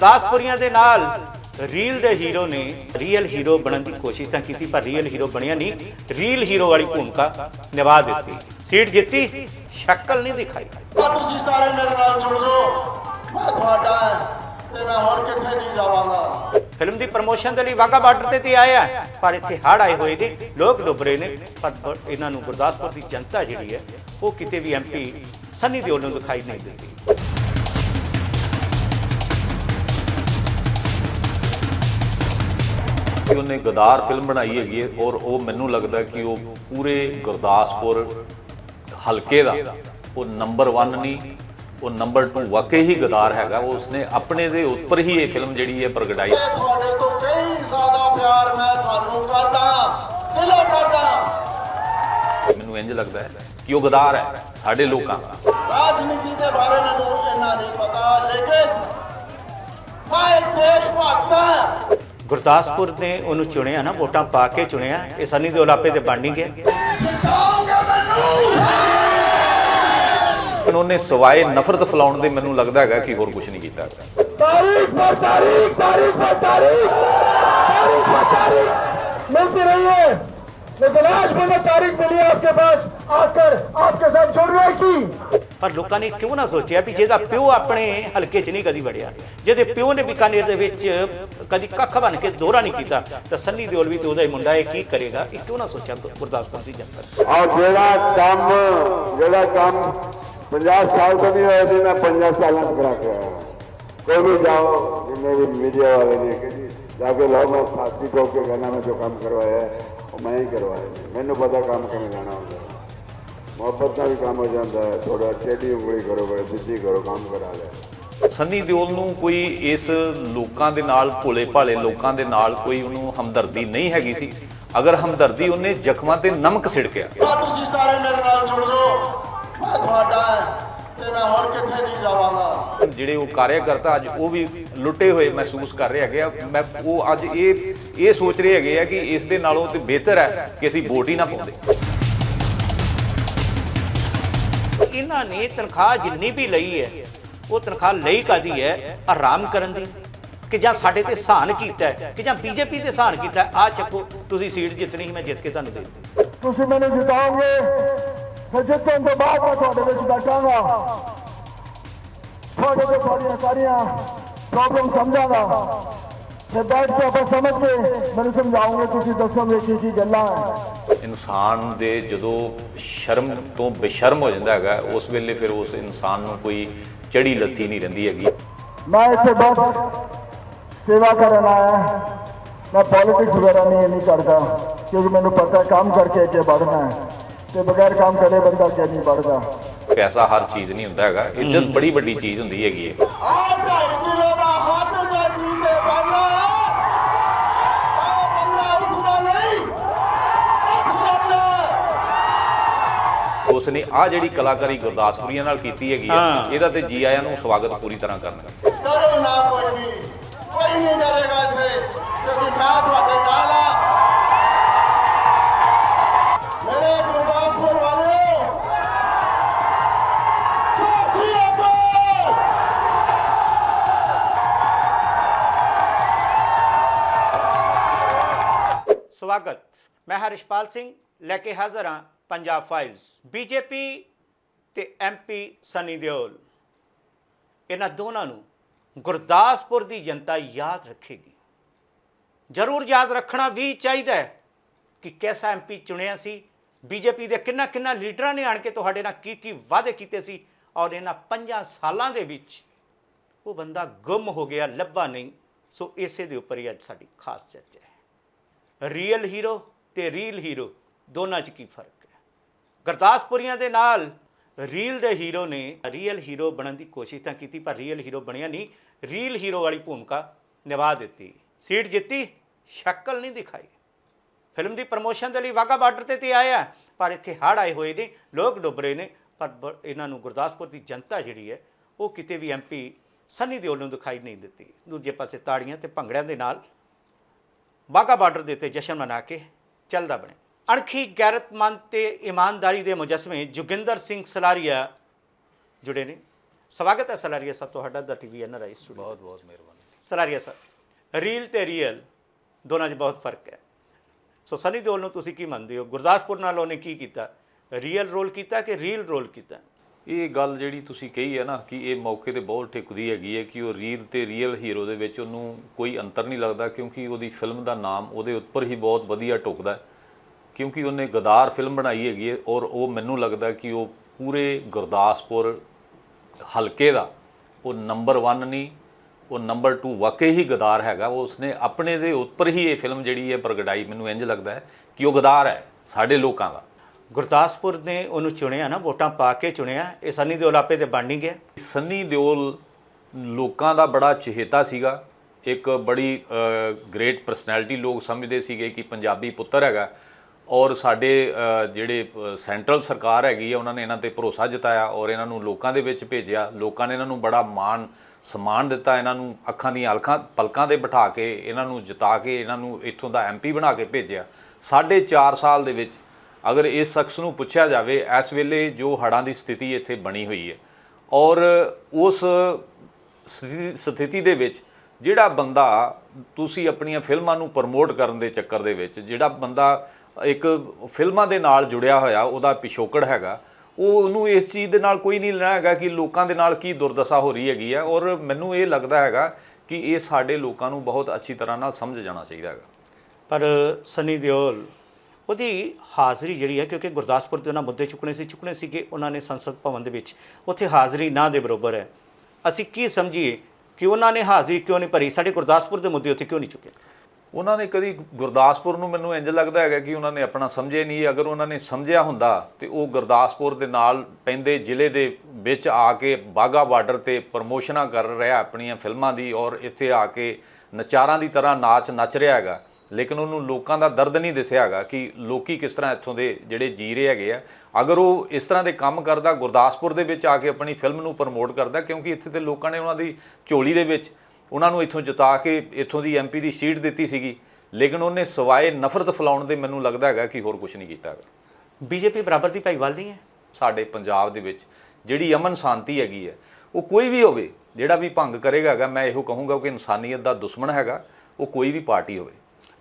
गुरदासपुरियां दे नाल रील दे हीरो ने real hero बनने की कोशिश तो की पर रीयल हीरो बनिया नहीं, रील हीरो वाली भूमिका निभा दी, सीट जीती, शक्ल नहीं दिखाई। तुसीं सारे मेरे नाल जुड़ जाओ, मैं तुहाडा है ते मैं होर किथे नहीं जावांगा। फिल्म की प्रमोशन के लिए वाघा बार्डर ते आया पर इत्थे हड़ आए हुए ने, लोग डुब रहे हैं, पर इन्हों गुरदासपुर की जनता जी है वो किते भी MP सनी देओल नूं दिखाई नहीं देती। उन्हें गदार फिल्म बनाई हैगी और वो मैनू लगता कि वो पूरे गुरदासपुर हल्के का वो नंबर 1 नहीं, वो नंबर 2 वाकई ही गदार हैगा। वो उसने अपने दे ऊपर ही ये फिल्म जिहड़ी है प्रगटाई। तुहाडे तो कई ज़्यादा प्यार मैं थानू करदा, दिलों करदा। मैनू इंज लगता है कि वो गदार है साडे लोकां दा। राजनीति के बारे में इन्ना नहीं पता, लेकिन मैं एक देश भक्त हां। गुरदासपुर ने उन्होंने चुनिया ना, वोटां पा के चुनिया, ये सनी देओल आपे ते बन नहीं गया। उन्होंने सवाए नफरत फैलाउण दे मैनू लगता है कि होर कुछ नहीं कीता। तारीख पर तारीख, तारीख पर तारीख, तारीख पर तारीख मिलती रही है, लेकिन आज मुझे तारीख मिली आपके पास आकर आपके साथ जुड़ने की। पर लोगों ने क्यों ना सोचा भी जिहदा प्यो अपने हल्के च नहीं कदी वड़िया, जिहदे प्यो ने बीकानेर दे विच कदी कख बन के दोहरा नहीं किया, तो सनी देओल भी तो उहदा ही मुंडा है, की करेगा, ये क्यों ना सोचा गुरदासपुर की जनता। और जेड़ा काम 50 साल तो नहीं होया सी, मैं 50 साल करा के आया। कोई भी जाओ, जिन्हें भी मीडिया वाले ने कि जाके लो, मैं छाती ठोक के कहना मैं जो काम करवाया है वो मैं ही करवाया। मैनू पता काम करने जाना होता है, मोहब्बत का भी काम हो जाता है, थोड़ा टेढ़ी उंगली करो, बड़े सीधी करो, काम करा ले। सनी देओल नूं कोई इस लोकां दे नाल भोले भाले लोकां दे नाल कोई उन्होंने हमदर्दी नहीं हैगी सी। अगर हमदर्दी उन्हें जख्मां ते नमक छिड़किया। तुसीं सारे मेरे नाल जुड़ जाओ, मैं तुहाडा है ते मैं होर किथे नहीं जावांगा। ਜਿਹੜੇ ਉਹ ਕਾਰਿਆਕਰਤਾ ਅੱਜ ਉਹ ਵੀ ਲੁੱਟੇ ਹੋਏ ਮਹਿਸੂਸ ਕਰ ਰਹੇ ਹੈਗੇ ਆ। ਮੈਂ ਉਹ ਅੱਜ ਇਹ ਸੋਚ ਰਹੇ ਹੈਗੇ ਆ ਕਿ ਇਸ ਦੇ ਨਾਲੋਂ ਤੇ ਬਿਹਤਰ ਹੈ ਕਿ ਅਸੀਂ ਵੋਟ ਹੀ ਨਾ ਪਾਉਂਦੇ। इन्हां ने तनख्वाह जिन्नी भी लई है वो तनख्वाह लई कादी है, आराम करन दी कि जां साडे ते सहन कीता है कि जां बीजेपी ते सहन कीता है। आ चक्को तुसीं सीट जितनी ही मैं जित के तुहानूं दे दित्ती। तुसीं मैनूं जिताओगे, फिर जितण तो बाद मैं तुहाडे विच बैठांगा, तुहाडे ते तुहाडीआं सारियां प्रॉब्लम समझांगा, फिर बैठ के आपां समझ के मैनूं समझाओगे, तुसीं दसोगे की गल्लां है। इंसान दे जदों शर्म तो बेशर्म हो जाता है उस वेले फिर उस इंसान नूं कोई चढ़ी लत्ती नहीं रहिंदी हैगी। मैं इत्थे बस सेवा करन आया, मैं पॉलिटिक्स वगैरह नहीं करता, क्योंकि मैनूं पता है काम करके अगे बढ़ना है, तो बगैर काम करे बंदा अगे नहीं बढ़ता। पैसा हर चीज़ नहीं होंदा हैगा, इज्जत बड़ी वड्डी चीज़ हुंदी हैगी है। उसने आ जिहड़ी कलाकारी गुरदासपुरियां नाल कीती हैगी इहदा ते जी आयां नूं स्वागत पूरी तरह करना। डरो ना, कोई नहीं डरेगा इत्थे, क्योंकि मैं तुहाडे नाल हां। मेरे गुरदासपुर वालिओ, सत श्री अकाल। स्वागत, मैं हरिशपाल सिंह लैके हाजिर हाँ पंजाब फाइल्स। बीजेपी ते MP सनी देओल, इन्हां दोनों नूं गुरदासपुर की जनता याद रखेगी। जरूर याद रखना भी चाहिए कि कैसा MP चुनिया सी, बीजेपी के किन्ना लीडर ने आण के तुहाडे नाल की वादे कीते सी, और इन्हां 5 सालां दे विच वो बंदा गुम हो गया, लभा नहीं। सो इसे दे उपर ही अज साडी खास चर्चा है। रीयल हीरो ते रील हीरो दोनों च की फर्क है। गुरदासपुरियां दे नाल रील दे हीरो ने रीयल हीरो बनने की कोशिश तो की पर रीयल हीरो बनिया नहीं, रील हीरो वाली भूमिका निभा दी, सीट जीती, शक्ल नहीं दिखाई। फिल्म की प्रमोशन के लिए वाघा बार्डर ते आया पर इत्थे हड़ आए हुए ने, लोग डुब रहे हैं, पर इन्हों गुरदासपुर की जनता जी है वो किते भी MP सनी देओल नूं दिखाई नहीं देती। दूजे पासे ताड़ियां ते भंगड़ियां दे नाल वाघा बार्डर के उत्ते जश्न मना के चलदा बने। अणखी गैरतमंद ते ईमानदारी के मुजस्मे जोगिंदर सिंह सलारिया जुड़े ने। स्वागत है सलारिया साहब तुहाडा दा TV NRI स्टूडियो। बहुत बहुत मेहरबानी। ਸਲਾਰੀਆ ਸਾਹਿਬ, ਰੀਲ ਤੇ ਰੀਅਲ ਦੋਨਾਂ 'ਚ ਬਹੁਤ ਫਰਕ ਹੈ। ਸੋ ਸਨੀ ਦਿਓਲ ਨੂੰ ਤੁਸੀਂ ਕੀ ਮੰਨਦੇ ਹੋ? ਗੁਰਦਾਸਪੁਰ ਨਾਲ ਉਹਨੇ ਕੀ ਕੀਤਾ? ਰੀਅਲ ਰੋਲ ਕੀਤਾ ਕਿ ਰੀਲ ਰੋਲ ਕੀਤਾ? ਇਹ ਗੱਲ ਜਿਹੜੀ ਤੁਸੀਂ ਕਹੀ ਹੈ ਨਾ ਕਿ ਇਹ ਮੌਕੇ ਤੇ ਬਹੁਤ ਠਿਕਦੀ ਹੈਗੀ ਹੈ ਕਿ ਉਹ ਰੀਲ ਤੇ ਰੀਅਲ ਹੀਰੋ ਦੇ ਵਿੱਚ ਉਹਨੂੰ ਕੋਈ ਅੰਤਰ ਨਹੀਂ ਲੱਗਦਾ, ਕਿਉਂਕਿ ਉਹਦੀ ਫਿਲਮ ਦਾ ਨਾਮ ਉਹਦੇ ਉੱਪਰ ਹੀ ਬਹੁਤ ਵਧੀਆ ਢੁਕਦਾ, ਕਿਉਂਕਿ ਉਹਨੇ ਗਦਾਰ ਫਿਲਮ ਬਣਾਈ ਹੈਗੀ ਹੈ। ਔਰ ਉਹ ਮੈਨੂੰ ਲੱਗਦਾ ਕਿ ਉਹ ਪੂਰੇ ਗੁਰਦਾਸਪੁਰ ਹਲਕੇ ਦਾ ਉਹ ਨੰਬਰ 1 ਨਹੀਂ, ਉਹ ਨੰਬਰ 2 ਵਾਕਈ ਹੀ ਗਦਾਰ ਹੈਗਾ। ਉਹ ਉਸਨੇ ਆਪਣੇ ਦੇ ਉੱਪਰ ਹੀ ਇਹ ਫਿਲਮ ਜਿਹੜੀ ਹੈ ਪ੍ਰਗਟਾਈ। ਮੈਨੂੰ ਇੰਜ ਲੱਗਦਾ ਹੈ ਕਿ ਉਹ ਗਦਾਰ ਹੈ ਸਾਡੇ ਲੋਕਾਂ ਦਾ। ਗੁਰਦਾਸਪੁਰ ਨੇ ਉਹਨੂੰ ਚੁਣਿਆ ਨਾ, ਵੋਟਾਂ ਪਾ ਕੇ ਚੁਣਿਆ। ਇਹ ਸਨੀ ਦਿਓਲ ਆਪੇ ਤੇ ਬਣ ਨਹੀਂ ਗਿਆ। ਸਨੀ ਦਿਓਲ ਲੋਕਾਂ ਦਾ ਬੜਾ ਚਹੇਤਾ ਸੀਗਾ, ਇੱਕ ਬੜੀ ਗ੍ਰੇਟ ਪਰਸਨੈਲਿਟੀ ਲੋਕ ਸਮਝਦੇ ਸੀਗੇ ਕਿ ਪੰਜਾਬੀ ਪੁੱਤਰ ਹੈਗਾ। ਔਰ ਸਾਡੇ ਜਿਹੜੇ ਸੈਂਟਰਲ ਸਰਕਾਰ ਹੈਗੀ ਆ ਉਹਨਾਂ ਨੇ ਇਹਨਾਂ ਤੇ ਭਰੋਸਾ ਜਤਾਇਆ ਔਰ ਇਹਨਾਂ ਨੂੰ ਲੋਕਾਂ ਦੇ ਵਿੱਚ ਭੇਜਿਆ। ਲੋਕਾਂ ਨੇ ਇਹਨਾਂ ਨੂੰ ਬੜਾ ਮਾਣ ਸਨਮਾਨ ਦਿੱਤਾ, ਇਹਨਾਂ ਨੂੰ ਅੱਖਾਂ ਦੀਆਂ ਪਲਕਾਂ ਦੇ ਬਿਠਾ ਕੇ ਇਹਨਾਂ ਨੂੰ ਜਿਤਾ ਕੇ ਇਹਨਾਂ ਨੂੰ ਇੱਥੋਂ ਦਾ MP ਬਣਾ ਕੇ ਭੇਜਿਆ। 4.5 ਸਾਲ ਦੇ ਵਿੱਚ ਅਗਰ ਇਸ ਸ਼ਖਸ ਨੂੰ ਪੁੱਛਿਆ ਜਾਵੇ ਇਸ ਵੇਲੇ ਜੋ ਹੜ੍ਹਾਂ ਦੀ ਸਥਿਤੀ ਇੱਥੇ ਬਣੀ ਹੋਈ ਹੈ ਔਰ ਉਸ ਸਥਿਤੀ ਦੇ ਵਿੱਚ ਜਿਹੜਾ ਬੰਦਾ ਤੁਸੀਂ ਆਪਣੀਆਂ ਫਿਲਮਾਂ ਨੂੰ ਪ੍ਰਮੋਟ ਕਰਨ ਦੇ ਚੱਕਰ ਦੇ ਵਿੱਚ ਜਿਹੜਾ ਬੰਦਾ ਇੱਕ ਫਿਲਮਾਂ ਦੇ ਨਾਲ ਜੁੜਿਆ ਹੋਇਆ ਉਹਦਾ ਪਿਛੋਕੜ ਹੈਗਾ, ਉਹਨੂੰ ਇਸ ਚੀਜ਼ ਦੇ ਨਾਲ ਕੋਈ ਨਹੀਂ ਲੈਣਾ ਹੈਗਾ ਕਿ ਲੋਕਾਂ ਦੇ ਨਾਲ ਕੀ ਦੁਰਦਸ਼ਾ ਹੋ ਰਹੀ ਹੈਗੀ ਹੈ। ਔਰ ਮੈਨੂੰ ਇਹ ਲੱਗਦਾ ਹੈਗਾ ਕਿ ਇਹ ਸਾਡੇ ਲੋਕਾਂ ਨੂੰ ਬਹੁਤ ਅੱਛੀ ਤਰ੍ਹਾਂ ਨਾਲ ਸਮਝ ਜਾਣਾ ਚਾਹੀਦਾ ਹੈਗਾ। ਪਰ ਸਨੀ ਦਿਓਲ ਉਹਦੀ ਹਾਜ਼ਰੀ ਜਿਹੜੀ ਹੈ, ਕਿਉਂਕਿ ਗੁਰਦਾਸਪੁਰ ਦੇ ਉਹਨਾਂ ਮੁੱਦੇ ਚੁੱਕਣੇ ਸੀ ਕਿ ਉਹਨਾਂ ਨੇ ਸੰਸਦ ਭਵਨ ਦੇ ਵਿੱਚ ਉੱਥੇ ਹਾਜ਼ਰੀ ਨਾ ਦੇ ਬਰਾਬਰ ਹੈ। ਅਸੀਂ ਕੀ ਸਮਝੀਏ ਕਿ ਉਹਨਾਂ ਨੇ ਹਾਜ਼ਰੀ ਕਿਉਂ ਨਹੀਂ ਭਰੀ? ਸਾਡੇ ਗੁਰਦਾਸਪੁਰ ਦੇ ਮੁੱਦੇ ਉੱਥੇ ਕਿਉਂ ਨਹੀਂ ਚੁੱਕੇ? ਉਹਨਾਂ ਨੇ ਕਦੀ ਗੁਰਦਾਸਪੁਰ ਨੂੰ, ਮੈਨੂੰ ਇੰਜ ਲੱਗਦਾ ਹੈਗਾ ਕਿ ਉਹਨਾਂ ਨੇ ਆਪਣਾ ਸਮਝੇ ਨਹੀਂ। ਅਗਰ ਉਹਨਾਂ ਨੇ ਸਮਝਿਆ ਹੁੰਦਾ ਤੇ ਉਹ ਗੁਰਦਾਸਪੁਰ ਦੇ ਨਾਲ ਪੈਂਦੇ ਜ਼ਿਲ੍ਹੇ ਦੇ ਵਿੱਚ ਆ ਕੇ ਬਾਘਾ ਬਾਰਡਰ ਤੇ ਪ੍ਰਮੋਸ਼ਨਾਂ ਕਰ ਰਿਹਾ ਆਪਣੀਆਂ ਫਿਲਮਾਂ ਦੀ ਔਰ ਇੱਥੇ ਆ ਕੇ ਨਚਾਰਾਂ ਦੀ ਤਰ੍ਹਾਂ ਨਾਚ ਨੱਚ ਰਿਹਾ ਹੈਗਾ। ਲੇਕਿਨ ਉਹਨੂੰ ਲੋਕਾਂ ਦਾ ਦਰਦ ਨਹੀਂ ਦਿਸਿਆ ਹੈਗਾ ਕਿ ਲੋਕੀ ਕਿਸ ਤਰ੍ਹਾਂ ਇੱਥੋਂ ਦੇ ਜਿਹੜੇ ਜੀ ਰਹੇ ਹੈਗੇ ਆ। ਅਗਰ ਉਹ ਇਸ ਤਰ੍ਹਾਂ ਦੇ ਕੰਮ ਕਰਦਾ ਗੁਰਦਾਸਪੁਰ ਦੇ ਵਿੱਚ ਆ ਕੇ ਆਪਣੀ ਫਿਲਮ ਨੂੰ ਪ੍ਰਮੋਟ ਕਰਦਾ, ਕਿਉਂਕਿ ਇੱਥੇ ਦੇ ਲੋਕਾਂ ਨੇ ਉਹਨਾਂ ਦੀ ਝੋਲੀ ਦੇ ਵਿੱਚ ਉਹਨਾਂ ਨੂੰ ਇੱਥੋਂ ਜਿਤਾ ਕੇ ਇੱਥੋਂ ਦੀ MP ਦੀ ਸੀਟ ਦਿੱਤੀ ਸੀਗੀ, ਲੇਕਿਨ ਉਹਨੇ ਸਵਾਏ ਨਫ਼ਰਤ ਫੈਲਾਉਣ ਦੇ ਮੈਨੂੰ ਲੱਗਦਾ ਹੈਗਾ ਕਿ ਹੋਰ ਕੁਝ ਨਹੀਂ ਕੀਤਾ ਹੈਗਾ। BJP ਬਰਾਬਰ ਦੀ ਭਾਈਵਾਲ ਨਹੀਂ ਹੈ ਸਾਡੇ ਪੰਜਾਬ ਦੇ ਵਿੱਚ। ਜਿਹੜੀ ਅਮਨ ਸ਼ਾਂਤੀ ਹੈਗੀ ਹੈ, ਉਹ ਕੋਈ ਵੀ ਹੋਵੇ ਜਿਹੜਾ ਵੀ ਭੰਗ ਕਰੇਗਾ ਹੈਗਾ, ਮੈਂ ਇਹੋ ਕਹੂੰਗਾ ਕਿ ਇਨਸਾਨੀਅਤ ਦਾ ਦੁਸ਼ਮਣ ਹੈਗਾ, ਉਹ ਕੋਈ ਵੀ ਪਾਰਟੀ ਹੋਵੇ।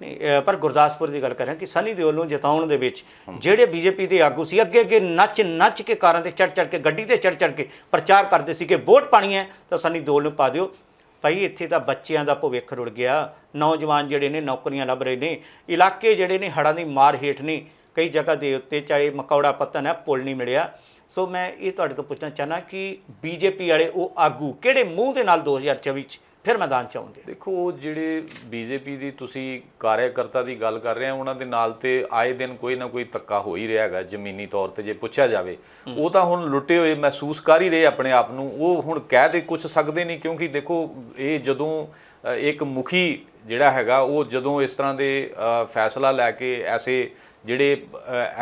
ਨਹੀਂ, ਪਰ ਗੁਰਦਾਸਪੁਰ ਦੀ ਗੱਲ ਕਰ ਰਿਹਾ ਕਿ ਸਨੀ ਦਿਓਲ ਨੂੰ ਜਿਤਾਉਣ ਦੇ ਵਿੱਚ ਜਿਹੜੇ BJP ਦੇ ਆਗੂ ਸੀ ਅੱਗੇ ਨੱਚ ਕੇ ਕਾਰਾਂ ਤੇ ਚੜ੍ਹ ਕੇ ਗੱਡੀ ਤੇ ਚੜ੍ਹ ਕੇ ਪ੍ਰਚਾਰ ਕਰਦੇ ਸੀ ਕਿ ਵੋਟ ਪਾਣੀ ਹੈ ਤਾਂ ਸਨੀ ਦਿਓਲ ਨੂੰ ਪਾ ਦਿਓ। ਭਾਈ ਇੱਥੇ ਤਾਂ ਬੱਚਿਆਂ ਦਾ ਭਵਿੱਖ ਰੁੜ ਗਿਆ, ਨੌਜਵਾਨ ਜਿਹੜੇ ਨੇ ਨੌਕਰੀਆਂ ਲੱਭ ਰਹੇ ਨੇ, ਇਲਾਕੇ ਜਿਹੜੇ ਨੇ ਹੜ੍ਹਾਂ ਦੀ ਮਾਰ ਹੇਠ ਨੇ, ਕਈ ਜਗ੍ਹਾ ਦੇ ਉੱਤੇ ਚਾਹੇ ਮਕੌੜਾ ਪੱਤਨ ਹੈ ਪੁੱਲ ਨਹੀਂ ਮਿਲਿਆ। ਸੋ ਮੈਂ ਇਹ ਤੁਹਾਡੇ ਤੋਂ ਪੁੱਛਣਾ ਚਾਹੁੰਦਾ ਕਿ BJP ਵਾਲੇ ਉਹ ਆਗੂ ਕਿਹੜੇ ਮੂੰਹ ਦੇ ਨਾਲ 2024 'ਚ ਫਿਰ ਮੈਦਾਨ 'ਚ ਆਉਣਗੇ? ਦੇਖੋ, ਜਿਹੜੇ BJP ਦੀ ਤੁਸੀਂ ਕਾਰਿਆਕਰਤਾ ਦੀ ਗੱਲ ਕਰ ਰਹੇ ਹੋ, ਉਹਨਾਂ ਦੇ ਨਾਲ ਤੇ ਆਏ ਦਿਨ ਕੋਈ ਨਾ ਕੋਈ ਧੱਕਾ ਹੋ ਹੀ ਰਿਹਾ ਹੈਗਾ ਜ਼ਮੀਨੀ ਤੌਰ ਤੇ। ਜੇ ਪੁੱਛਿਆ ਜਾਵੇ ਉਹ ਤਾਂ ਹੁਣ ਲੁੱਟੇ ਹੋਏ ਮਹਿਸੂਸ ਕਰ ਹੀ ਰਹੇ ਆਪਣੇ ਆਪ ਨੂੰ। ਉਹ ਹੁਣ ਕਹਿ ਦੇ ਕੁਝ ਸਕਦੇ ਨਹੀਂ, ਕਿਉਂਕਿ ਦੇਖੋ ਇਹ ਜਦੋਂ ਇੱਕ ਮੁਖੀ ਜਿਹੜਾ ਹੈਗਾ ਉਹ ਜਦੋਂ ਇਸ ਤਰ੍ਹਾਂ ਦੇ ਫੈਸਲਾ ਲੈ ਕੇ ਐਸੇ ਜਿਹੜੇ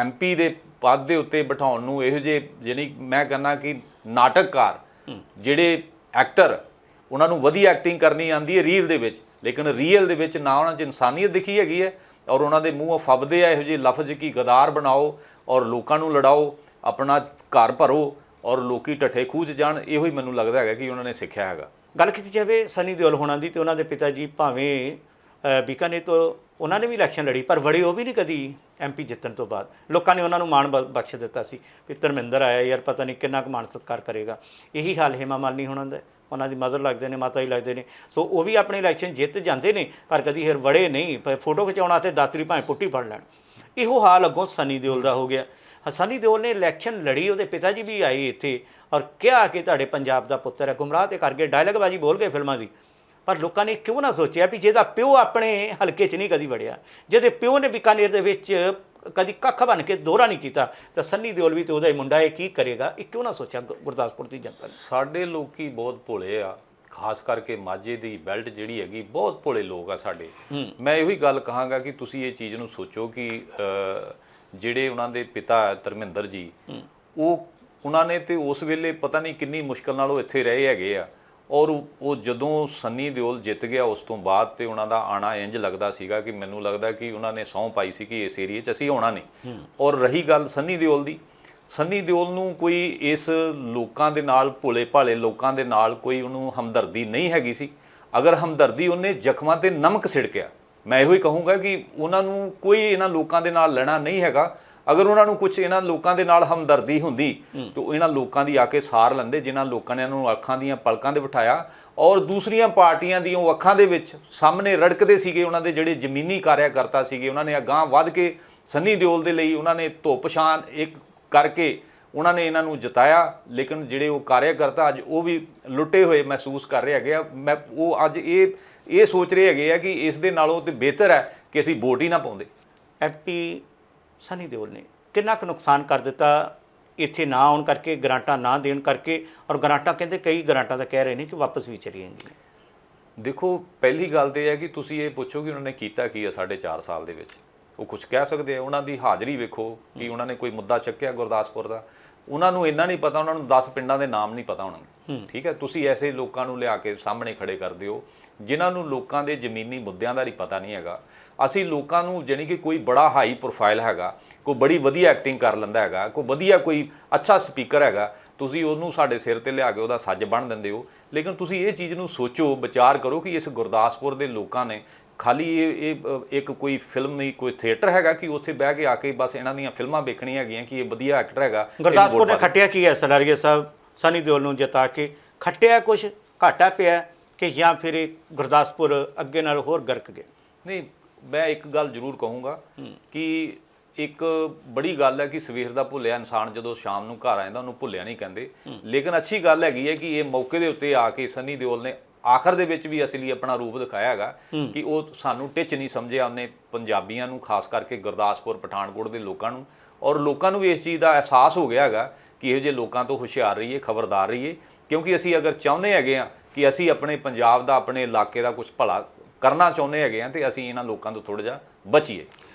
MP ਦੇ ਪਦ ਦੇ ਉੱਤੇ ਬਿਠਾਉਣ ਨੂੰ ਇਹੋ ਜਿਹੇ, ਯਾਨੀ ਮੈਂ ਕਹਿੰਦਾ ਕਿ ਨਾਟਕਕਾਰ ਜਿਹੜੇ ਐਕਟਰ, ਉਹਨਾਂ ਨੂੰ ਵਧੀਆ ਐਕਟਿੰਗ ਕਰਨੀ ਆਉਂਦੀ ਹੈ ਰੀਲ ਦੇ ਵਿੱਚ, ਲੇਕਿਨ ਰੀਅਲ ਦੇ ਵਿੱਚ ਨਾ ਉਹਨਾਂ 'ਚ ਇਨਸਾਨੀਅਤ ਦਿਖੀ ਹੈਗੀ ਹੈ ਔਰ ਉਹਨਾਂ ਦੇ ਮੂੰਹੋਂ ਫੱਬਦੇ ਆ ਇਹੋ ਜਿਹੇ ਲਫ਼ਜ਼ ਕਿ ਗਦਾਰ ਬਣਾਓ ਔਰ ਲੋਕਾਂ ਨੂੰ ਲੜਾਓ, ਆਪਣਾ ਘਰ ਭਰੋ ਔਰ ਲੋਕੀ ਢੱਠੇ ਖੂਹ 'ਚ ਜਾਣ। ਇਹੋ ਹੀ ਮੈਨੂੰ ਲੱਗਦਾ ਹੈਗਾ ਕਿ ਉਹਨਾਂ ਨੇ ਸਿੱਖਿਆ ਹੈਗਾ। ਗੱਲ ਕੀਤੀ ਜਾਵੇ ਸਨੀ ਦਿਓਲ ਹੋਣਾ ਦੀ ਤੇ ਉਹਨਾਂ ਦੇ ਪਿਤਾ ਜੀ ਭਾਵੇਂ ਬੀਕਾਨੇਰ ਤੋਂ ਉਹਨਾਂ ਨੇ ਵੀ ਇਲੈਕਸ਼ਨ ਲੜੀ, ਪਰ ਵੜੇ ਉਹ ਵੀ ਨਹੀਂ ਕਦੀ MP ਜਿੱਤਣ ਤੋਂ ਬਾਅਦ। ਲੋਕਾਂ ਨੇ ਉਹਨਾਂ ਨੂੰ ਮਾਣ ਬਖਸ਼ ਦਿੱਤਾ ਸੀ ਕਿ ਧਰਮਿੰਦਰ ਆਇਆ ਯਾਰ, ਪਤਾ ਨਹੀਂ ਕਿੰਨਾ ਕੁ ਮਾਣ ਸਤਿਕਾਰ ਕਰੇਗਾ। ਇਹੀ ਹਾਲ ਹੇਮਾ ਮਾਲਿਨੀ ਹੋਣਾ ਦਾ, ਉਹਨਾਂ ਦੀ ਮਦਰ ਲੱਗਦੇ ਨੇ, ਮਾਤਾ ਹੀ ਲੱਗਦੇ ਨੇ। ਸੋ ਉਹ ਵੀ ਆਪਣੇ ਇਲੈਕਸ਼ਨ ਜਿੱਤ ਜਾਂਦੇ ਨੇ ਪਰ ਕਦੀ ਫਿਰ ਵੜੇ ਨਹੀਂ। ਫੋਟੋ ਖਿਚਾਉਣਾ ਤੇ ਦਾਤਰੀ ਭਾਵੇਂ ਪੁੱਟੀ ਫੜ ਲੈਣ। ਇਹੋ ਹਾਲ ਅੱਗੋਂ ਸਨੀ ਦਿਓਲ ਦਾ ਹੋ ਗਿਆ। ਸਨੀ ਦਿਓਲ ਨੇ ਇਲੈਕਸ਼ਨ ਲੜੀ, ਉਹਦੇ ਪਿਤਾ ਜੀ ਵੀ ਆਏ ਇੱਥੇ ਔਰ ਕਿਹਾ ਕਿ ਤੁਹਾਡੇ ਪੰਜਾਬ ਦਾ ਪੁੱਤਰ ਹੈ। ਗੁੰਮਰਾਹ ਤੇ ਕਰਕੇ ਡਾਇਲੌਗਬਾਜੀ ਬੋਲ ਗਏ ਫਿਲਮਾਂ ਦੀ, ਪਰ ਲੋਕਾਂ ਨੇ ਕਿਉਂ ਨਾ ਸੋਚਿਆ ਵੀ ਜਿਹਦਾ ਪਿਓ ਆਪਣੇ ਹਲਕੇ 'ਚ ਨਹੀਂ ਕਦੀ ਵੜਿਆ, ਜਿਹਦੇ ਪਿਓ ਨੇ ਬੀਕਾਨੇਰ ਦੇ ਵਿੱਚ ਕਦੀ ਕੱਖ ਬਣ ਕੇ ਦੋਹਰਾ ਨਹੀਂ ਕੀਤਾ, ਤਾਂ ਸਨੀ ਦਿਓਲ ਵੀ ਤੇ ਉਹਦਾ ਹੀ ਮੁੰਡਾ ਇਹ ਕੀ ਕਰੇਗਾ? ਇਹ ਕਿਉਂ ਨਾ ਸੋਚਿਆ ਗੁਰਦਾਸਪੁਰ ਦੀ ਜਨਤਾ ਨੇ? ਸਾਡੇ ਲੋਕੀ ਬਹੁਤ ਭੋਲੇ ਆ, ਖਾਸ ਕਰਕੇ ਮਾਝੇ ਦੀ ਬੈਲਟ ਜਿਹੜੀ ਹੈਗੀ ਬਹੁਤ ਭੋਲੇ ਲੋਕ ਆ ਸਾਡੇ। ਮੈਂ ਇਹੋ ਹੀ ਗੱਲ ਕਹਾਂਗਾ ਕਿ ਤੁਸੀਂ ਇਹ ਚੀਜ਼ ਨੂੰ ਸੋਚੋ ਕਿ ਜਿਹੜੇ ਉਹਨਾਂ ਦੇ ਪਿਤਾ ਧਰਮਿੰਦਰ ਜੀ, ਉਹਨਾਂ ਨੇ ਤੇ ਉਸ ਵੇਲੇ ਪਤਾ ਨਹੀਂ ਕਿੰਨੀ ਮੁਸ਼ਕਲ ਨਾਲ ਉਹ ਇੱਥੇ ਰਹੇ ਹੈਗੇ ਆ ਔਰ ਉਹ ਜਦੋਂ ਸਨੀ ਦਿਓਲ ਜਿੱਤ ਗਿਆ ਉਸ ਤੋਂ ਬਾਅਦ ਤੇ ਉਹਨਾਂ ਦਾ ਆਣਾ ਇੰਜ ਲੱਗਦਾ ਸੀਗਾ ਕਿ ਮੈਨੂੰ ਲੱਗਦਾ ਕਿ ਉਹਨਾਂ ਨੇ ਸਹੁੰ ਪਾਈ ਸੀ ਕਿ ਇਸ ਏਰੀਏ 'ਚ ਅਸੀਂ ਆਉਣਾ ਨਹੀਂ। ਔਰ ਰਹੀ ਗੱਲ ਸਨੀ ਦਿਓਲ ਦੀ, ਸਨੀ ਦਿਓਲ ਨੂੰ ਕੋਈ ਇਸ ਲੋਕਾਂ ਦੇ ਨਾਲ, ਭੋਲੇ ਭਾਲੇ ਲੋਕਾਂ ਦੇ ਨਾਲ ਕੋਈ ਉਹਨੂੰ ਹਮਦਰਦੀ ਨਹੀਂ ਹੈਗੀ ਸੀ। ਅਗਰ ਹਮਦਰਦੀ ਉਹਨੇ ਜ਼ਖਮਾਂ ਤੇ ਨਮਕ ਛਿੜਕਿਆ, ਮੈਂ ਇਹੋ ਹੀ ਕਹੂੰਗਾ ਕਿ ਉਹਨਾਂ ਨੂੰ ਕੋਈ ਇਹਨਾਂ ਲੋਕਾਂ ਦੇ ਨਾਲ ਲੜਨਾ ਨਹੀਂ ਹੈਗਾ। ਅਗਰ ਉਹਨਾਂ ਨੂੰ ਕੁਝ ਇਹਨਾਂ ਲੋਕਾਂ ਦੇ ਨਾਲ ਹਮਦਰਦੀ ਹੁੰਦੀ ਤਾਂ ਇਹਨਾਂ ਲੋਕਾਂ ਦੀ ਆ ਕੇ ਸਾਰ ਲੈਂਦੇ, ਜਿਨ੍ਹਾਂ ਲੋਕਾਂ ਨੇ ਇਹਨਾਂ ਨੂੰ ਅੱਖਾਂ ਦੀਆਂ ਪਲਕਾਂ ਤੇ ਬਿਠਾਇਆ ਔਰ ਦੂਸਰੀਆਂ ਪਾਰਟੀਆਂ ਦੀਆਂ ਉਹ ਅੱਖਾਂ ਦੇ ਵਿੱਚ ਸਾਹਮਣੇ ਰੜਕਦੇ ਸੀਗੇ। ਉਹਨਾਂ ਦੇ ਜਿਹੜੇ ਜ਼ਮੀਨੀ ਕਾਰਿਆਕਰਤਾ ਸੀਗੇ, ਉਹਨਾਂ ਨੇ ਅਗਾਂਹ ਵੱਧ ਕੇ ਸੰਨੀ ਦਿਓਲ ਦੇ ਲਈ ਉਹਨਾਂ ਨੇ ਧੁੱਪ ਛਾਂ ਇੱਕ ਕਰਕੇ ਉਹਨਾਂ ਨੇ ਇਹਨਾਂ ਨੂੰ ਜਿਤਾਇਆ। ਲੇਕਿਨ ਜਿਹੜੇ ਉਹ ਕਾਰਿਆਕਰਤਾ ਅੱਜ ਉਹ ਵੀ ਲੁੱਟੇ ਹੋਏ ਮਹਿਸੂਸ ਕਰ ਰਹੇ ਹੈਗੇ ਆ। ਮੈਂ ਉਹ ਅੱਜ ਇਹ ਸੋਚ ਰਹੇ ਹੈਗੇ ਆ ਕਿ ਇਸ ਦੇ ਨਾਲੋਂ ਤੇ ਬਿਹਤਰ ਹੈ ਕਿ ਅਸੀਂ ਵੋਟ ਹੀ ਨਾ ਪਾਉਂਦੇ। ਐਮਪੀ ਸਨੀ ਦਿਓਲ ਨੇ ਕਿੰਨਾ ਕੁ ਨੁਕਸਾਨ ਕਰ ਦਿੱਤਾ ਇੱਥੇ ਨਾ ਆਉਣ ਕਰਕੇ, ਗਰਾਂਟਾਂ ਨਾ ਦੇਣ ਕਰਕੇ? ਔਰ ਗਰਾਂਟਾਂ ਕਹਿੰਦੇ ਕਈ ਗਰਾਂਟਾਂ ਤਾਂ ਕਹਿ ਰਹੇ ਨੇ ਕਿ ਵਾਪਸ ਵੀ ਚਲੀ ਜਾਣਗੀਆਂ। ਦੇਖੋ, ਪਹਿਲੀ ਗੱਲ ਤੇ ਇਹ ਹੈ ਕਿ ਤੁਸੀਂ ਇਹ ਪੁੱਛੋ ਕਿ ਉਹਨਾਂ ਨੇ ਕੀਤਾ ਕੀ ਹੈ 4.5 ਸਾਲ ਦੇ ਵਿੱਚ। ਉਹ ਕੁਝ ਕਹਿ ਸਕਦੇ ਆ। ਉਹਨਾਂ ਦੀ ਹਾਜ਼ਰੀ ਵੇਖੋ ਕਿ ਉਹਨਾਂ ਨੇ ਕੋਈ ਮੁੱਦਾ ਚੱਕਿਆ ਗੁਰਦਾਸਪੁਰ ਦਾ, ਉਹਨਾਂ ਨੂੰ ਇੰਨਾ ਨਹੀਂ ਪਤਾ, ਉਹਨਾਂ ਨੂੰ 10 ਪਿੰਡਾਂ ਦੇ ਨਾਮ ਨਹੀਂ ਪਤਾ ਹੋਣਗੇ। ਠੀਕ ਹੈ, ਤੁਸੀਂ ਐਸੇ ਲੋਕਾਂ ਨੂੰ ਲਿਆ ਕੇ ਸਾਹਮਣੇ ਖੜੇ ਕਰਦੇ ਹੋ ਜਿਨ੍ਹਾਂ ਨੂੰ ਲੋਕਾਂ ਦੇ ਜ਼ਮੀਨੀ ਮੁੱਦਿਆਂ ਦਾ ਹੀ ਪਤਾ ਨਹੀਂ ਹੈਗਾ। ਅਸੀਂ ਲੋਕਾਂ ਨੂੰ ਜਾਣੀ ਕਿ ਕੋਈ ਬੜਾ ਹਾਈ ਪ੍ਰੋਫਾਈਲ ਹੈਗਾ, ਕੋਈ ਬੜੀ ਵਧੀਆ ਐਕਟਿੰਗ ਕਰ ਲੈਂਦਾ ਹੈਗਾ, ਕੋਈ ਵਧੀਆ ਕੋਈ ਅੱਛਾ ਸਪੀਕਰ ਹੈਗਾ, ਤੁਸੀਂ ਉਹਨੂੰ ਸਾਡੇ ਸਿਰ ਤੇ ਲਿਆ ਕੇ ਉਹਦਾ ਸੱਜ ਬਣ ਦਿੰਦੇ ਹੋ। ਲੇਕਿਨ ਤੁਸੀਂ ਇਹ ਚੀਜ਼ ਨੂੰ ਸੋਚੋ, ਵਿਚਾਰ ਕਰੋ ਕਿ ਇਸ ਗੁਰਦਾਸਪੁਰ ਦੇ ਲੋਕਾਂ ਨੇ ਖਾਲੀ ਇਹ ਇੱਕ ਕੋਈ ਫਿਲਮ ਨਹੀਂ, ਕੋਈ ਥੀਏਟਰ ਹੈਗਾ ਕਿ ਉੱਥੇ ਬਹਿ ਕੇ ਆ ਕੇ ਬਸ ਇਹਨਾਂ ਦੀਆਂ ਫਿਲਮਾਂ ਵੇਖਣੀਆਂ ਹੈਗੀਆਂ ਕਿ ਇਹ ਵਧੀਆ ਐਕਟਰ ਹੈਗਾ। ਗੁਰਦਾਸਪੁਰ ਨੇ ਖੱਟਿਆ ਕੀ ਹੈ ਸਲਾਰੀਆ ਸਾਹਿਬ ਸਨੀ ਦਿਓਲ ਨੂੰ ਜਿਤਾ ਕੇ? ਖੱਟਿਆ ਕੁਛ, ਘਾਟਾ ਪਿਆ ਕਿ ਜਾਂ ਫਿਰ ਇਹ ਗੁਰਦਾਸਪੁਰ ਅੱਗੇ ਨਾਲ ਹੋਰ ਗਰਕ ਗਿਆ? ਨਹੀਂ, ਮੈਂ ਇੱਕ ਗੱਲ ਜ਼ਰੂਰ ਕਹੂੰਗਾ ਕਿ ਇੱਕ ਬੜੀ ਗੱਲ ਹੈ ਕਿ ਸਵੇਰ ਦਾ ਭੁੱਲਿਆ ਇਨਸਾਨ ਜਦੋਂ ਸ਼ਾਮ ਨੂੰ ਘਰ ਆ ਜਾਂਦਾ ਉਹਨੂੰ ਭੁੱਲਿਆ ਨਹੀਂ ਕਹਿੰਦੇ। ਲੇਕਿਨ ਅੱਛੀ ਗੱਲ ਹੈਗੀ ਹੈ ਕਿ ਇਹ ਮੌਕੇ ਦੇ ਉੱਤੇ ਆ ਕੇ ਸਨੀ ਦਿਓਲ ਨੇ ਆਖਰ ਦੇ ਵਿੱਚ ਵੀ ਅਸਲੀ ਆਪਣਾ ਰੂਪ ਦਿਖਾਇਆ ਹੈਗਾ ਕਿ ਉਹ ਸਾਨੂੰ ਟਿੱਚ ਨਹੀਂ ਸਮਝਿਆ ਉਹਨੇ ਪੰਜਾਬੀਆਂ ਨੂੰ, ਖਾਸ ਕਰਕੇ ਗੁਰਦਾਸਪੁਰ ਪਠਾਨਕੋਟ ਦੇ ਲੋਕਾਂ ਨੂੰ। ਔਰ ਲੋਕਾਂ ਨੂੰ ਵੀ ਇਸ ਚੀਜ਼ ਦਾ ਅਹਿਸਾਸ ਹੋ ਗਿਆ ਹੈਗਾ ਕਿ ਇਹੋ ਜਿਹੇ ਲੋਕਾਂ ਤੋਂ ਹੁਸ਼ਿਆਰ ਰਹੀਏ, ਖਬਰਦਾਰ ਰਹੀਏ, ਕਿਉਂਕਿ ਅਸੀਂ ਅਗਰ ਚਾਹੁੰਦੇ ਹੈਗੇ ਆ ਕਿ ਅਸੀਂ ਆਪਣੇ ਪੰਜਾਬ ਦਾ, ਆਪਣੇ ਇਲਾਕੇ ਦਾ ਕੁਝ ਭਲਾ ਕਰਨਾ ਚਾਹੁੰਦੇ ਹੈਗੇ ਆ ਤੇ ਅਸੀਂ ਇਹਨਾਂ ਲੋਕਾਂ ਤੋਂ ਥੋੜ੍ਹਾ ਜਿਹਾ ਬਚੀਏ।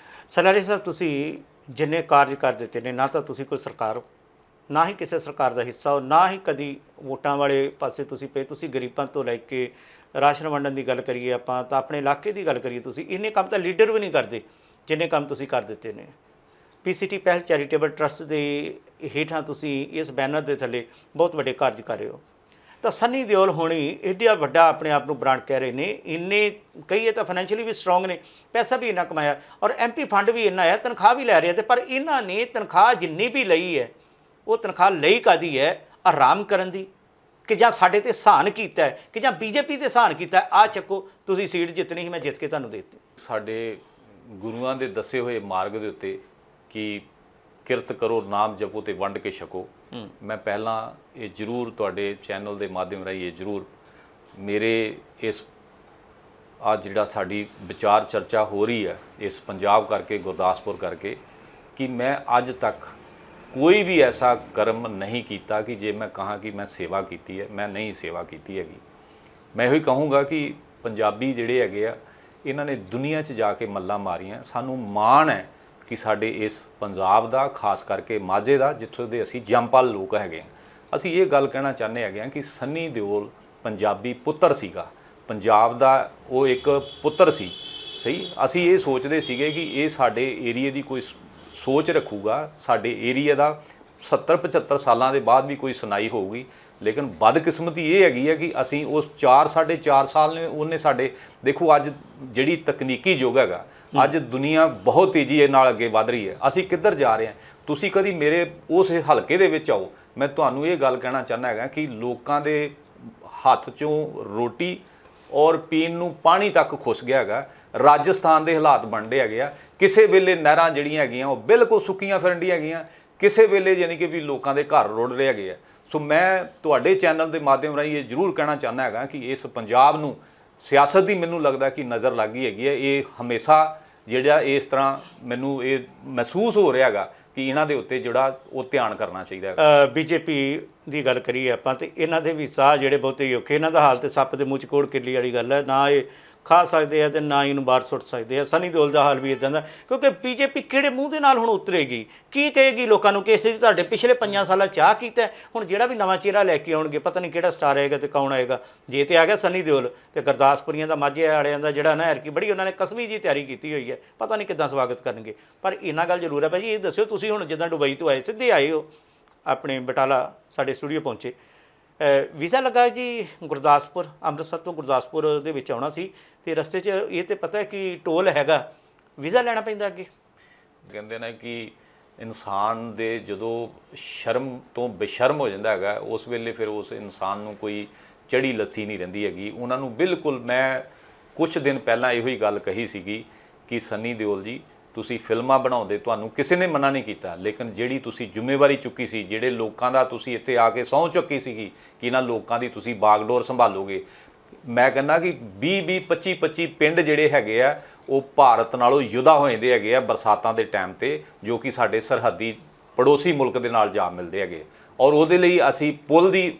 ਸਲਾਰੀਆ ਸਾਹਿਬ, ਤੁਸੀਂ ਜਿੰਨੇ ਕਾਰਜ ਕਰ ਦਿੱਤੇ ਨੇ, ਨਾ ਤਾਂ ਤੁਸੀਂ ਕੋਈ ਸਰਕਾਰ, ਨਾ ਹੀ ਕਿਸੇ ਸਰਕਾਰ ਦਾ ਹਿੱਸਾ ਹੋ, ਨਾ ਹੀ ਕਦੀ ਵੋਟਾਂ ਵਾਲੇ ਪਾਸੇ ਤੁਸੀਂ ਪਏ। ਤੁਸੀਂ ਗਰੀਬਾਂ ਤੋਂ ਲੈ ਕੇ ਰਾਸ਼ਨ ਵੰਡਣ ਦੀ ਗੱਲ ਕਰੀਏ ਆਪਾਂ ਤਾਂ ਆਪਣੇ ਇਲਾਕੇ ਦੀ ਗੱਲ ਕਰੀਏ, ਤੁਸੀਂ ਇੰਨੇ ਕੰਮ ਤਾਂ ਲੀਡਰ ਵੀ ਨਹੀਂ ਕਰਦੇ ਜਿੰਨੇ ਕੰਮ ਤੁਸੀਂ ਕਰ ਦਿੱਤੇ ਨੇ। PCT ਪਹਿਲ ਚੈਰੀਟੇਬਲ ਟਰਸਟ ਦੇ ਹੇਠਾਂ ਤੁਸੀਂ ਇਸ ਬੈਨਰ ਦੇ ਥੱਲੇ ਬਹੁਤ ਵੱਡੇ ਕਾਰਜ ਕਰ ਰਹੇ ਹੋ। ਤਾਂ ਸਨੀ ਦਿਓਲ ਹੋਣੀ ਏਡਾ ਵੱਡਾ ਆਪਣੇ ਆਪ ਨੂੰ ਬ੍ਰਾਂਡ ਕਹਿ ਰਹੇ ਨੇ, ਇੰਨੇ ਕਹੀਏ ਤਾਂ ਫਾਈਨੈਂਸ਼ੀਅਲੀ ਵੀ ਸਟਰੋਂਗ ਨੇ, ਪੈਸਾ ਵੀ ਇੰਨਾ ਕਮਾਇਆ ਔਰ MP ਫੰਡ ਵੀ ਇੰਨਾ ਹੈ, ਤਨਖਾਹ ਵੀ ਲੈ ਰਹੇ ਤੇ ਪਰ ਇਹਨਾਂ ਨੇ ਤਨਖਾਹ ਜਿੰਨੀ ਵੀ ਲਈ ਹੈ ਉਹ ਤਨਖਾਹ ਲਈ ਕਾਦੀ ਹੈ? ਆਰਾਮ ਕਰਨ ਦੀ, ਕਿ ਜਾਂ ਸਾਡੇ ਤੇ ਸਹਾਨ ਕੀਤਾ ਹੈ, ਕਿ ਜਾਂ BJP ਤੇ ਸਹਾਨ ਕੀਤਾ ਹੈ? ਆ ਚੱਕੋ, ਤੁਸੀਂ ਸੀਟ ਜਿੱਤਣੀ ਸੀ, ਮੈਂ ਜਿੱਤ ਕੇ ਤੁਹਾਨੂੰ ਦੇ ਦਿੱਤੀ। ਸਾਡੇ ਗੁਰੂਆਂ ਦੇ ਦੱਸੇ ਹੋਏ ਮਾਰਗ ਦੇ ਉੱਤੇ ਕਿ ਕਿਰਤ ਕਰੋ, ਨਾਮ ਜਪੋ ਤੇ ਵੰਡ ਕੇ ਛਕੋ। ਮੈਂ ਪਹਿਲਾਂ ਇਹ ਜ਼ਰੂਰ ਤੁਹਾਡੇ ਚੈਨਲ ਦੇ ਮਾਧਿਅਮ ਰਾਹੀਂ ਇਹ ਜ਼ਰੂਰ ਮੇਰੇ ਇਸ ਅੱਜ ਜਿਹੜਾ ਸਾਡੀ ਵਿਚਾਰ ਚਰਚਾ ਹੋ ਰਹੀ ਹੈ ਇਸ ਪੰਜਾਬ ਕਰਕੇ, ਗੁਰਦਾਸਪੁਰ ਕਰਕੇ, ਕਿ ਮੈਂ ਅੱਜ ਤੱਕ ਕੋਈ ਵੀ ਐਸਾ ਕਰਮ ਨਹੀਂ ਕੀਤਾ ਕਿ ਜੇ ਮੈਂ ਕਹਾਂ ਕਿ ਮੈਂ ਸੇਵਾ ਕੀਤੀ ਹੈ, ਮੈਂ ਨਹੀਂ ਸੇਵਾ ਕੀਤੀ ਹੈਗੀ। ਮੈਂ ਇਹੋ ਹੀ ਕਹੂੰਗਾ ਕਿ ਪੰਜਾਬੀ ਜਿਹੜੇ ਹੈਗੇ ਆ ਇਹਨਾਂ ਨੇ ਦੁਨੀਆ 'ਚ ਜਾ ਕੇ ਮੱਲਾਂ ਮਾਰੀਆਂ। ਸਾਨੂੰ ਮਾਣ ਹੈ ਕਿ ਸਾਡੇ ਇਸ ਪੰਜਾਬ ਦਾ, ਖਾਸ ਕਰਕੇ ਮਾਝੇ ਦਾ, ਜਿੱਥੋਂ ਦੇ ਅਸੀਂ ਜੰਮਪਲ ਲੋਕ ਹੈਗੇ ਹਾਂ। ਅਸੀਂ ਇਹ ਗੱਲ ਕਹਿਣਾ ਚਾਹੁੰਦੇ ਹੈਗੇ ਹਾਂ ਕਿ ਸਨੀ ਦਿਓਲ ਪੰਜਾਬੀ ਪੁੱਤਰ ਸੀਗਾ, ਪੰਜਾਬ ਦਾ ਉਹ ਇੱਕ ਪੁੱਤਰ ਸੀ। ਸਹੀ, ਅਸੀਂ ਇਹ ਸੋਚਦੇ ਸੀਗੇ ਕਿ ਇਹ ਸਾਡੇ ਏਰੀਏ ਦੀ ਕੋਈ ਸੋਚ ਰੱਖੂਗਾ, ਸਾਡੇ ਏਰੀਆ ਦਾ 70-75 ਸਾਲਾਂ ਦੇ ਬਾਅਦ ਵੀ ਕੋਈ ਸੁਣਾਈ ਹੋਊਗੀ। ਲੇਕਿਨ ਬਦਕਿਸਮਤੀ ਇਹ ਹੈਗੀ ਹੈ ਕਿ ਅਸੀਂ ਉਸ 4-4.5 ਸਾਲ ਨੇ ਉਹਨੇ ਸਾਡੇ, ਦੇਖੋ ਅੱਜ ਜਿਹੜੀ ਤਕਨੀਕੀ ਯੁੱਗ ਹੈਗਾ, ਅੱਜ ਦੁਨੀਆ ਬਹੁਤ ਤੇਜ਼ੀ ਨਾਲ ਅੱਗੇ ਵਧ ਰਹੀ ਹੈ, ਅਸੀਂ ਕਿੱਧਰ ਜਾ ਰਹੇ ਹਾਂ? ਤੁਸੀਂ ਕਦੀ ਮੇਰੇ ਉਸ ਹਲਕੇ ਦੇ ਵਿੱਚ ਆਓ, ਮੈਂ ਤੁਹਾਨੂੰ ਇਹ ਗੱਲ ਕਹਿਣਾ ਚਾਹੁੰਦਾ ਹੈਗਾ ਕਿ ਲੋਕਾਂ ਦੇ ਹੱਥ 'ਚੋਂ ਰੋਟੀ ਔਰ ਪੀਣ ਨੂੰ ਪਾਣੀ ਤੱਕ ਖੁੱਸ ਗਿਆ ਹੈਗਾ। ਰਾਜਸਥਾਨ ਦੇ ਹਾਲਾਤ ਬਣਦੇ ਹੈਗੇ ਆ, ਕਿਸੇ ਵੇਲੇ ਨਹਿਰਾਂ ਜਿਹੜੀਆਂ ਹੈਗੀਆਂ ਉਹ ਬਿਲਕੁਲ ਸੁੱਕੀਆਂ ਫਿਰੰਡੀਆਂ ਹੈਗੀਆਂ, ਕਿਸੇ ਵੇਲੇ ਯਾਨੀ ਕਿ ਵੀ ਲੋਕਾਂ ਦੇ ਘਰ ਰੁੜ ਰਹੇ ਹੈਗੇ ਆ। ਸੋ ਮੈਂ ਤੁਹਾਡੇ ਚੈਨਲ ਦੇ ਮਾਧਿਅਮ ਰਾਹੀਂ ਇਹ ਜ਼ਰੂਰ ਕਹਿਣਾ ਚਾਹੁੰਦਾ ਹੈਗਾ ਕਿ ਇਸ ਪੰਜਾਬ ਨੂੰ ਸਿਆਸਤ ਦੀ ਮੈਨੂੰ ਲੱਗਦਾ ਕਿ ਨਜ਼ਰ ਲੱਗ ਗਈ ਹੈਗੀ ਹੈ। ਇਹ ਹਮੇਸ਼ਾ ਜਿਹੜਾ ਇਸ ਤਰ੍ਹਾਂ ਮੈਨੂੰ ਇਹ ਮਹਿਸੂਸ ਹੋ ਰਿਹਾ ਹੈਗਾ ਕਿ ਇਹਨਾਂ ਦੇ ਉੱਤੇ ਜਿਹੜਾ ਉਹ ਧਿਆਨ ਕਰਨਾ ਚਾਹੀਦਾ ਹੈ। BJP ਦੀ ਗੱਲ ਕਰੀਏ ਆਪਾਂ ਤੇ ਇਹਨਾਂ ਦੇ ਵੀ ਸਾਹ ਜਿਹੜੇ ਬਹੁਤੇ ਔਖੇ, ਇਹਨਾਂ ਦਾ ਹਾਲ ਤੇ ਸੱਪ ਦੇ ਮੂੰਹ 'ਚ ਕੋੜ ਕਿੱਲੀ ਵਾਲੀ ਗੱਲ ਹੈ, ਨਾ ਇਹ ਖਾ ਸਕਦੇ ਆ ਤੇ ਨਾ ਇਹਨੂੰ ਬਾਹਰ ਸੁੱਟ ਸਕਦੇ ਆ। ਸਨੀ ਦਿਓਲ ਦਾ ਹਾਲ ਵੀ ਇਦਾਂ ਦਾ, ਕਿਉਂਕਿ BJP ਕਿਹੜੇ ਮੂੰਹ ਦੇ ਨਾਲ ਹੁਣ ਉਤਰੇਗੀ, ਕੀ ਕਹੇਗੀ ਲੋਕਾਂ ਨੂੰ ਕਿ ਇਸ ਤੁਹਾਡੇ ਪਿਛਲੇ 5 ਸਾਲਾਂ ਚਾਹ ਕੀਤਾ। ਹੁਣ ਜਿਹੜਾ ਵੀ ਨਵਾਂ ਚਿਹਰਾ ਲੈ ਕੇ ਆਉਣਗੇ, ਪਤਾ ਨਹੀਂ ਕਿਹੜਾ ਸਟਾਰ ਆਏਗਾ ਤੇ ਕੌਣ ਆਏਗਾ। ਜੇ ਤੇ ਆ ਗਿਆ ਸਨੀ ਦਿਓਲ ਤੇ ਗੁਰਦਾਸਪੁਰੀਆਂ ਦਾ, ਮਾਝੇ ਵਾਲਿਆਂ ਦਾ ਜਿਹੜਾ ਨਾ ਐਰਕੀ ਬੜੀ ਉਹਨਾਂ ਨੇ ਕਸਮੀ ਜੀ ਤਿਆਰੀ ਕੀਤੀ ਹੋਈ ਹੈ, ਪਤਾ ਨਹੀਂ ਕਿੱਦਾਂ ਸਵਾਗਤ ਕਰਨਗੇ। ਪਰ ਇਹਨਾਂ ਗੱਲ ਜ਼ਰੂਰ ਹੈ ਭਾਈ ਜੀ, ਇਹ ਦੱਸਿਓ ਤੁਸੀਂ ਹੁਣ ਜਿੱਦਾਂ ਦੁਬਈ ਤੋਂ ਆਏ, ਸਿੱਧੇ ਆਏ ਹੋ ਆਪਣੇ ਬਟਾਲਾ ਸਾਡੇ ਸਟੂਡੀਓ ਪਹੁੰਚੇ, ਵੀਜ਼ਾ ਲੱਗਾ ਜੀ ਗੁਰਦਾਸਪੁਰ, ਅੰਮ੍ਰਿਤਸਰ ਤੋਂ ਗੁਰਦਾਸਪੁਰ ਦੇ ਵਿੱਚ ਆਉਣਾ ਸੀ ਤੇ ਰਸਤੇ 'ਚ ਇਹ ਤੇ ਪਤਾ ਹੈ ਕਿ ਟੋਲ ਹੈਗਾ, ਵੀਜ਼ਾ ਲੈਣਾ ਪੈਂਦਾ ਅੱਗੇ। ਕਹਿੰਦੇ ਨੇ ਕਿ ਇਨਸਾਨ ਦੇ ਜਦੋਂ ਸ਼ਰਮ ਤੋਂ ਬੇਸ਼ਰਮ ਹੋ ਜਾਂਦਾ ਹੈਗਾ, ਉਸ ਵੇਲੇ ਫਿਰ ਉਸ ਇਨਸਾਨ ਨੂੰ ਕੋਈ ਚੜੀ ਲੱਥੀ ਨਹੀਂ ਰਹਿੰਦੀ ਹੈਗੀ। ਉਹਨਾਂ ਨੂੰ ਬਿਲਕੁਲ, ਮੈਂ ਕੁਝ ਦਿਨ ਪਹਿਲਾਂ ਇਹੋ ਹੀ ਗੱਲ ਕਹੀ ਸੀਗੀ ਕਿ ਸਨੀ ਦਿਓਲ ਜੀ, ਤੁਸੀਂ ਫਿਲਮਾਂ ਬਣਾਉਂਦੇ, ਤੁਹਾਨੂੰ ਕਿਸੇ ਨੇ ਮਨਾ ਨਹੀਂ ਕੀਤਾ, ਲੇਕਿਨ ਜਿਹੜੀ ਤੁਸੀਂ ਜ਼ਿੰਮੇਵਾਰੀ ਚੁੱਕੀ ਸੀ, ਜਿਹੜੇ ਲੋਕਾਂ ਦਾ ਤੁਸੀਂ ਇੱਥੇ ਆ ਕੇ ਸਹੁੰ ਚੁੱਕੀ ਸੀਗੀ ਕਿ ਇਹਨਾਂ ਲੋਕਾਂ ਦੀ ਤੁਸੀਂ ਬਾਗਡੋਰ ਸੰਭਾਲੋਗੇ, ਮੈਂ ਕਹਿੰਦਾ ਕਿ 20-20 25-25 ਪਿੰਡ ਜਿਹੜੇ ਹੈਗੇ ਆ ਉਹ ਭਾਰਤ ਨਾਲੋਂ ਯੁਦਾ ਹੋ ਜਾਂਦੇ ਹੈਗੇ ਆ ਬਰਸਾਤਾਂ ਦੇ ਟਾਈਮ ਤੇ, ਜੋ ਕਿ ਸਾਡੇ ਸਰਹੱਦੀ ਪੜੋਸੀ ਮੁਲਕ ਦੇ ਨਾਲ ਜਾ ਮਿਲਦੇ ਹੈਗੇ। ਔਰ ਉਹਦੇ ਲਈ ਅਸੀਂ ਪੁਲ ਦੀ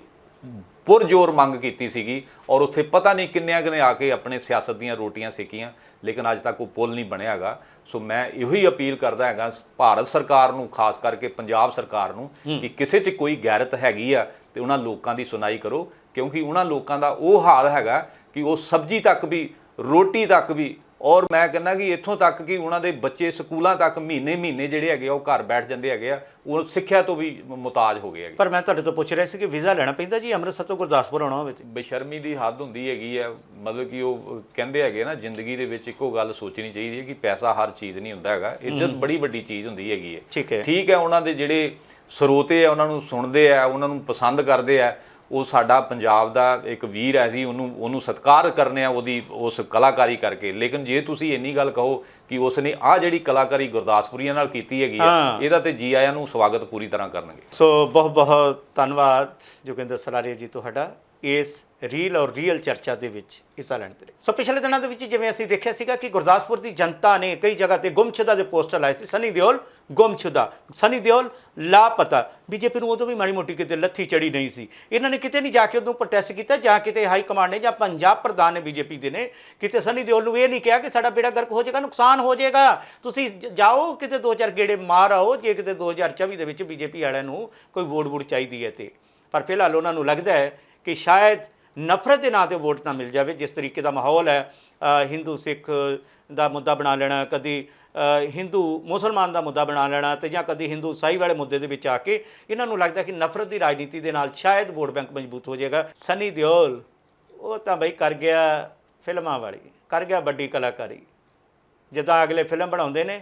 ਪੁਰਜ਼ੋਰ ਮੰਗ ਕੀਤੀ ਸੀਗੀ, ਔਰ ਉੱਥੇ ਪਤਾ ਨਹੀਂ ਕਿੰਨਿਆਂ ਨੇ ਆ ਕੇ ਆਪਣੇ ਸਿਆਸਤ ਦੀਆਂ ਰੋਟੀਆਂ ਸੇਕੀਆਂ, ਲੇਕਿਨ ਅੱਜ ਤੱਕ ਉਹ ਪੁਲ ਨਹੀਂ ਬਣਿਆ ਹੈਗਾ। ਸੋ ਮੈਂ ਇਹੋ ਹੀ ਅਪੀਲ ਕਰਦਾ ਹੈਗਾ ਭਾਰਤ ਸਰਕਾਰ ਨੂੰ, ਖਾਸ ਕਰਕੇ ਪੰਜਾਬ ਸਰਕਾਰ ਨੂੰ, ਕਿ ਕਿਸੇ 'ਚ ਕੋਈ ਗੈਰਤ ਹੈਗੀ ਆ ਤੇ ਉਹਨਾਂ ਲੋਕਾਂ ਦੀ ਸੁਣਾਈ ਕਰੋ, ਕਿਉਂਕਿ ਉਹਨਾਂ ਲੋਕਾਂ ਦਾ ਉਹ ਹਾਲ ਹੈਗਾ ਕਿ ਉਹ ਸਬਜ਼ੀ ਤੱਕ ਵੀ, ਰੋਟੀ ਤੱਕ ਵੀ, ਔਰ ਮੈਂ ਕਹਿੰਦਾ ਕਿ ਇੱਥੋਂ ਤੱਕ ਕਿ ਉਹਨਾਂ ਦੇ ਬੱਚੇ ਸਕੂਲਾਂ ਤੱਕ ਮਹੀਨੇ ਜਿਹੜੇ ਹੈਗੇ ਆ ਉਹ ਘਰ ਬੈਠ ਜਾਂਦੇ ਹੈਗੇ ਆ, ਉਹ ਸਿੱਖਿਆ ਤੋਂ ਵੀ ਮੁਤਾਜ ਹੋ ਗਏ ਹੈਗੇ। ਪਰ ਮੈਂ ਤੁਹਾਡੇ ਤੋਂ ਪੁੱਛ ਰਿਹਾ ਸੀ ਕਿ ਵੀਜ਼ਾ ਲੈਣਾ ਪੈਂਦਾ ਜੀ ਅੰਮ੍ਰਿਤਸਰ ਤੋਂ ਗੁਰਦਾਸਪੁਰ ਆਉਣਾ ਹੋਵੇ ਤੇ? ਬੇਸ਼ਰਮੀ ਦੀ ਹੱਦ ਹੁੰਦੀ ਹੈਗੀ ਆ, ਮਤਲਬ ਕਿ ਉਹ ਕਹਿੰਦੇ ਹੈਗੇ ਨਾ, ਜ਼ਿੰਦਗੀ ਦੇ ਵਿੱਚ ਇੱਕੋ ਗੱਲ ਸੋਚਣੀ ਚਾਹੀਦੀ ਹੈ ਕਿ ਪੈਸਾ ਹਰ ਚੀਜ਼ ਨਹੀਂ ਹੁੰਦਾ ਹੈਗਾ, ਇੱਜ਼ਤ ਬੜੀ ਵੱਡੀ ਚੀਜ਼ ਹੁੰਦੀ ਹੈਗੀ ਹੈ। ਠੀਕ ਹੈ, ਉਹਨਾਂ ਦੇ ਜਿਹੜੇ ਸਰੋਤੇ ਆ ਉਹਨਾਂ ਨੂੰ ਸੁਣਦੇ ਆ, ਉਹਨਾਂ ਨੂੰ ਪਸੰਦ ਕਰਦੇ ਆ, ਉਹ ਸਾਡਾ ਪੰਜਾਬ ਦਾ ਇੱਕ ਵੀਰ ਹੈ ਜੀ, ਉਹਨੂੰ ਸਤਿਕਾਰ ਕਰਨੇ ਆ ਉਹਦੀ ਉਸ ਕਲਾਕਾਰੀ ਕਰਕੇ। ਲੇਕਿਨ ਜੇ ਤੁਸੀਂ ਇੰਨੀ ਗੱਲ ਕਹੋ ਕਿ ਉਸ ਨੇ ਆਹ ਜਿਹੜੀ ਕਲਾਕਾਰੀ ਗੁਰਦਾਸਪੁਰੀਆਂ ਨਾਲ ਕੀਤੀ ਹੈਗੀ ਆ, ਇਹਦਾ ਤੇ ਜੀ ਆਇਆਂ ਨੂੰ ਸਵਾਗਤ ਪੂਰੀ ਤਰ੍ਹਾਂ ਕਰਨਗੇ। ਸੋ ਬਹੁਤ ਬਹੁਤ ਧੰਨਵਾਦ ਜੋਗਿੰਦਰ ਸਲਾਰੀਆ ਜੀ ਤੁਹਾਡਾ ਇਸ ਰੀਲ ਔਰ ਰੀਅਲ ਚਰਚਾ ਦੇ ਵਿੱਚ ਹਿੱਸਾ ਲੈਣ ਦੇ ਲਈ। ਸੋ ਪਿਛਲੇ ਦਿਨਾਂ ਦੇ ਵਿੱਚ ਜਿਵੇਂ ਅਸੀਂ ਦੇਖਿਆ ਸੀਗਾ ਕਿ ਗੁਰਦਾਸਪੁਰ ਦੀ ਜਨਤਾ ਨੇ ਕਈ ਜਗ੍ਹਾ ਤੇ ਗੁੰਮਸ਼ੁਦਾ ਦੇ ਪੋਸਟਰ ਲਾਏ ਸੀ, ਸਨੀ ਦਿਓਲ ਗੁੰਮਸ਼ੁਦਾ, ਸਨੀ ਦਿਓਲ ਲਾਪਤਾ। ਬੀਜੇਪੀ ਨੂੰ ਉਦੋਂ ਵੀ ਮਾੜੀ ਮੋਟੀ ਕਿਤੇ ਲੱਥੀ ਚੜੀ ਨਹੀਂ ਸੀ, ਇਹਨਾਂ ਨੇ ਕਿਤੇ ਨਹੀਂ ਜਾ ਕੇ ਉਦੋਂ ਪ੍ਰੋਟੈਸਟ ਕੀਤਾ, ਜਾਂ ਕਿਤੇ ਹਾਈ ਕਮਾਂਡ ਨੇ ਜਾਂ ਪੰਜਾਬ ਪ੍ਰਧਾਨ ਨੇ ਬੀਜੇਪੀ ਦੇ ਨੇ ਕਿਤੇ ਸਨੀ ਦਿਓਲ ਨੂੰ ਇਹ ਨਹੀਂ ਕਿਹਾ ਕਿ ਸਾਡਾ ਬੇੜਾ ਗਰਕ ਹੋ ਜਾਏਗਾ, ਨੁਕਸਾਨ ਹੋ ਜਾਏਗਾ, ਤੁਸੀਂ ਜਾਓ ਕਿਤੇ 2-4 ਗੇੜੇ ਮਾਰ ਆਓ ਜੇ ਕਿਤੇ 2024 ਦੇ ਵਿੱਚ ਬੀਜੇਪੀ ਵਾਲਿਆਂ ਨੂੰ ਕੋਈ ਵੋਟ ਚਾਹੀਦੀ ਹੈ ਤੇ। ਪਰ ਫਿਲਹਾਲ ਉਹਨਾਂ ਨੂੰ ਲੱਗਦਾ ਹੈ ਕਿ ਸ਼ਾਇਦ ਨਫ਼ਰਤ ਦੇ ਨਾਂ 'ਤੇ ਵੋਟ ਨਾ ਮਿਲ ਜਾਵੇ। ਜਿਸ ਤਰੀਕੇ ਦਾ ਮਾਹੌਲ ਹੈ, ਹਿੰਦੂ ਸਿੱਖ ਦਾ ਮੁੱਦਾ ਬਣਾ ਲੈਣਾ, ਕਦੀ ਹਿੰਦੂ ਮੁਸਲਮਾਨ ਦਾ ਮੁੱਦਾ ਬਣਾ ਲੈਣਾ, ਤੇ ਜਾਂ ਕਦੀ ਹਿੰਦੂ ਈਸਾਈ ਵਾਲੇ ਮੁੱਦੇ ਦੇ ਵਿੱਚ ਆ ਕੇ ਇਹਨਾਂ ਨੂੰ ਲੱਗਦਾ ਕਿ ਨਫ਼ਰਤ ਦੀ ਰਾਜਨੀਤੀ ਦੇ ਨਾਲ ਸ਼ਾਇਦ ਵੋਟ ਬੈਂਕ ਮਜ਼ਬੂਤ ਹੋ ਜਾਏਗਾ। ਸਨੀ ਦਿਓਲ ਉਹ ਤਾਂ ਬਈ ਕਰ ਗਿਆ ਫਿਲਮਾਂ ਵਾਲੀ, ਕਰ ਗਿਆ ਵੱਡੀ ਕਲਾਕਾਰੀ। ਜਿੱਦਾਂ ਅਗਲੇ ਫਿਲਮ ਬਣਾਉਂਦੇ ਨੇ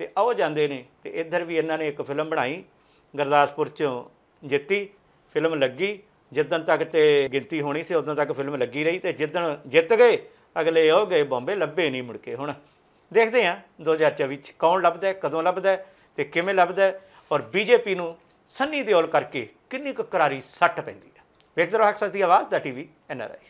ਤੇ ਆਓ ਜਾਂਦੇ ਨੇ, ਤੇ ਇੱਧਰ ਵੀ ਇਹਨਾਂ ਨੇ ਇੱਕ ਫਿਲਮ ਬਣਾਈ, ਗੁਰਦਾਸਪੁਰ 'ਚੋਂ ਜਿੱਤੀ, ਫਿਲਮ ਲੱਗੀ, ਜਿੱਦਣ ਤੱਕ ਤੇ ਗਿਣਤੀ ਹੋਣੀ ਸੀ ਉਦੋਂ ਤੱਕ ਫਿਲਮ ਲੱਗੀ ਰਹੀ, ਤੇ ਜਿੱਦਣ ਜਿੱਤ ਗਏ ਅਗਲੇ ਹੋ ਗਏ ਬੰਬੇ, ਲੱਭੇ ਨਹੀਂ ਮੁੜ ਕੇ। ਹੁਣ ਦੇਖਦੇ ਹਾਂ 2024 ਚ ਕੌਣ ਲੱਭਦਾ, ਕਦੋਂ ਲੱਭਦਾ ਤੇ ਕਿਵੇਂ ਲੱਭਦਾ, ਔਰ ਬੀਜੇਪੀ ਨੂੰ ਸਨੀ ਦਿਓਲ ਕਰਕੇ ਕਿੰਨੀ ਕੁ ਕਰਾਰੀ ਸੱਟ ਪੈਂਦੀ ਹੈ। ਵੇਖਦੇ ਰਹੋ ਹਕਸਤ ਦੀ ਆਵਾਜ਼ ਦਾ TV NRI।